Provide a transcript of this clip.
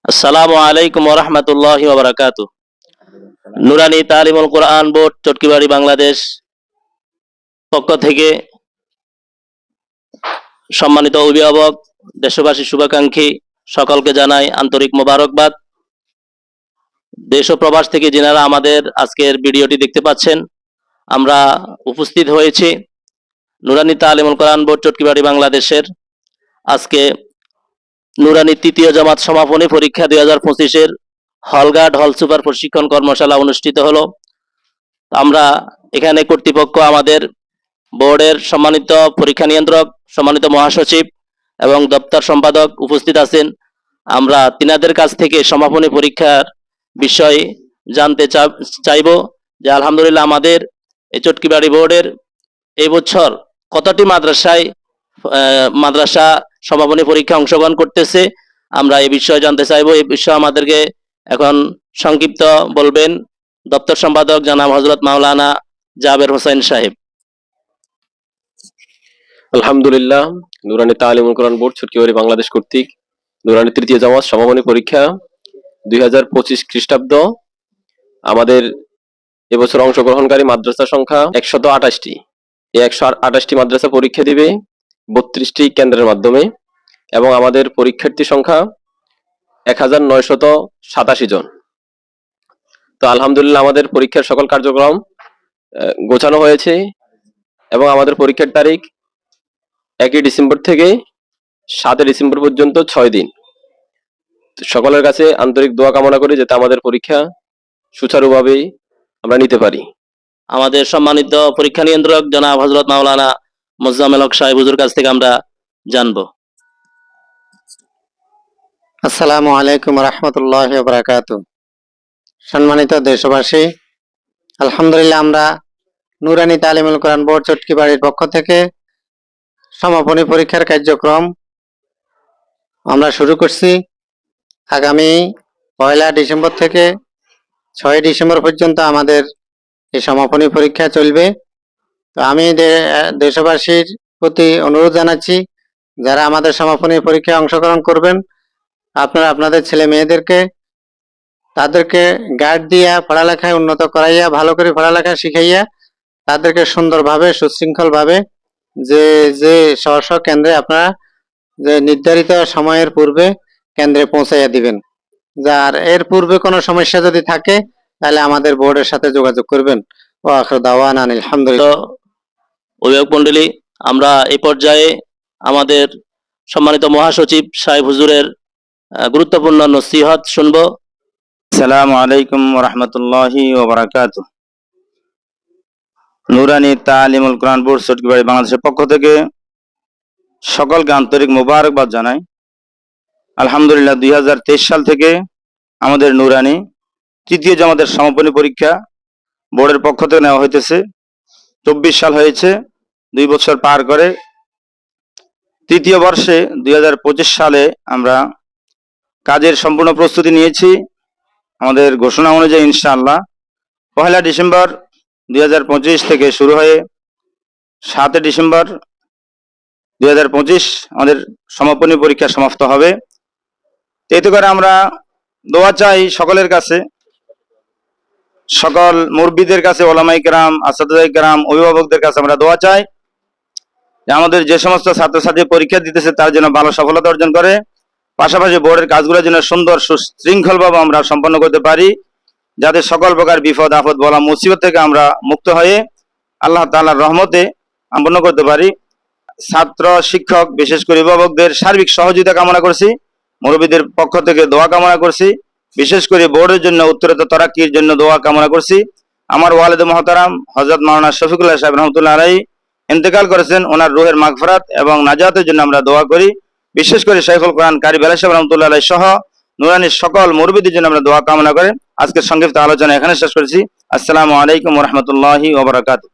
আসসালামু আলাইকুম ওয়া রাহমাতুল্লাহি ওয়া বারাকাতুহু। নুরানি তালিমুল কোরআন বোর্ড চটকিবাড়ি বাংলাদেশ পক্ষ থেকে সম্মানিত অভিভাবক, দেশবাসী, শুভাকাঙ্ক্ষী সকলকে জানাই আন্তরিক মোবারকবাদ। দেশ ও প্রবাস থেকে যিনারা আমাদের আজকের ভিডিওটি দেখতে পাচ্ছেন, আমরা উপস্থিত হয়েছি নুরানি তালিমুল কোরআন বোর্ড চটকিবাড়ি বাংলাদেশের আজকে নুরানি তৃতীয় জামাত সমাপনী পরীক্ষা 2025-এর হলগার্ড হল সুপার প্রশিক্ষণ কর্মশালা অনুষ্ঠিত হলো। আমরা এখানে কর্তৃপক্ষ, আমাদের বোর্ডের সম্মানিত পরীক্ষা নিয়ন্ত্রক, সম্মানিত মহাসচিব এবং দপ্তর সম্পাদক উপস্থিত আছেন। আমরা তিনাদের কাছ থেকে সমাপনী পরীক্ষার বিষয় জানতে চাইব যে আলহামদুলিল্লাহ আমাদের এই চটকিবাড়ি বোর্ডের এই বছর কতটি মাদ্রাসা সমাপনী পরীক্ষা অংশগ্রহণ করতেছে, আমরা এই বিষয়ে জানতে চাইব। এই বিষয়ে আমাদেরকে এখন সংক্ষিপ্ত বলবেন দপ্তর সম্পাদক জনাব হযরত মাওলানা জাবের হোসেন সাহেব। আলহামদুলিল্লাহ, নুরানি তালিমুল কোরআন বোর্ড চটকিবাড়ি বাংলাদেশ কর্তৃক নুরানি তৃতীয় জামাত সমাপনী পরীক্ষা 2025 খ্রিস্টাব্দ আমাদের এবছর অংশগ্রহণকারী মাদ্রাসা সংখ্যা 128টি। এই 128টি মাদ্রাসা পরীক্ষা দিবে 32টি কেন্দ্রের মাধ্যমে এবং আমাদের পরীক্ষার্থী সংখ্যা 1987 জন। তো আলহামদুলিল্লাহ আমাদের পরীক্ষার সকল কার্যক্রম গোছানো হয়েছে এবং আমাদের পরীক্ষার তারিখ 1 ডিসেম্বর থেকে 7 ডিসেম্বর পর্যন্ত 6 দিন। সকলের কাছে আন্তরিক দোয়া কামনা করি যাতে আমাদের পরীক্ষা সুচারুভাবে আমরা নিতে পারি। আমাদের সম্মানিত পরীক্ষা নিয়ন্ত্রক জনাব হযরত মাওলানা মোজাম্মেল হক সাহেব হুজুর কাছ থেকে আমরা জানবো। আসসালামু আলাইকুম রাহমাতুল্লাহি ওয়া বারাকাতুহু। সম্মানিত দেশবাসী, আলহামদুলিল্লাহ আমরা নুরানি তালিমুল কোরআন বোর্ড চটকিবাড়ির পক্ষ থেকে সমাপনী পরীক্ষার কার্যক্রম আমরা শুরু করছি। আগামী 1 ডিসেম্বর থেকে 6 ডিসেম্বর পর্যন্ত আমাদের এই সমাপনী পরীক্ষা চলবে। তো আমি দেশবাসীর প্রতি অনুরোধ জানাচ্ছি, যারা আমাদের সমাপনী পরীক্ষায় অংশগ্রহণ করবেন, আপনারা আপনাদের ছেলে মেয়েদেরকে তাদেরকে গাইড দিয়া পড়ালেখায় উন্নত করাইয়া, ভালো করে পড়ালেখা শিখাইয়া তাদেরকে সুন্দরভাবে সুশৃঙ্খলভাবে যে যে স্ব কেন্দ্রে আপনারা যে নির্ধারিত সময়ের পূর্বে কেন্দ্রে পৌঁছাইয়া দিবেন। যার এর পূর্বে কোনো সমস্যা যদি থাকে তাহলে আমাদের বোর্ডের সাথে যোগাযোগ করবেন। ও আখির দাওয়ানা আলহামদুলিল্লাহ। অভিভাবক মণ্ডলী, আমরা এই পর্যায়ে আমাদের সম্মানিত মহাসচিব সাহেব হুজুরের গুরুত্বপূর্ণ নসিহত শুনবো। আসসালামু আলাইকুম ওয়া রাহমাতুল্লাহি ওয়া বারাকাতুহু। নুরানি তালিমুল কোরআন বোর্ড চটকিবাড়ি বাংলাদেশের পক্ষ থেকে সকলকে আন্তরিক মোবারকবাদ জানাই। আলহামদুলিল্লাহ 2023 সাল থেকে আমাদের নুরানি তৃতীয় জামাতের সমাপনী পরীক্ষা বোর্ডের পক্ষ থেকে নেওয়া হইতেছে। 24 সাল হয়েছে, 2 বছর পার করে তৃতীয় বর্ষে 2025 সালে আমরা কাজের সম্পূর্ণ প্রস্তুতি নিয়েছি। আমাদের ঘোষণা অনুযায়ী ইনশাআল্লাহ 1 ডিসেম্বর 2025 থেকে শুরু হয়ে 7 ডিসেম্বর 2025 আমাদের সমাপনী পরীক্ষা সমাপ্ত হবে। এতে করে আমরা দোয়া চাই সকলের কাছে, সকল মুরব্বিদের কাছে, ওলামায়ে কেরাম, আসাতিজায়ে কেরাম, অভিভাবকদের কাছে আমরা দোয়া চাই যে আমাদের যে সমস্ত ছাত্রছাত্রী পরীক্ষা দিতেছে তার জন্য ভালো সফলতা অর্জন করে, পাশাপাশি বোর্ডের কাজগুলো যেন সুন্দর সুশৃঙ্খলভাবে আমরা সম্পন্ন করতে পারি, যাতে সকল প্রকার বিপদ আপদ বলা মুসিবত থেকে আমরা মুক্ত হয়ে আল্লাহ তাআলার রহমতে সম্পন্ন করতে পারি। ছাত্র, শিক্ষক, বিশেষ করে অভিভাবকদের সার্বিক সহযোগিতা কামনা করছি, মুরব্বীদের পক্ষ থেকে দোয়া কামনা করছি, বিশেষ করে বোর্ডের জন্য উত্তরোত্তর তরাক্কির জন্য দোয়া কামনা করছি। আমার ওয়ালিদ মুহতারাম হযরত মাওলানা শফিকুল্লাহ সাহেব রাহমাতুল্লাহ আলাইহি ইন্তেকাল করেছেন, ওনার রূহের মাগফিরাত এবং নাজাতের জন্য আমরা দোয়া করি। বিশেষ করে শাইখুল কোরআন কারি বেলাল সাহেব রাহমাতুল্লাহ আলাইহি সহ নুরানির সকল মুরব্বিদের জন্য আমরা দোয়া কামনা করে আজকের সংক্ষিপ্ত আলোচনা এখানে শেষ করেছি। আসসালামু আলাইকুম ওয়া রাহমাতুল্লাহি ওয়া বারাকাতুহু।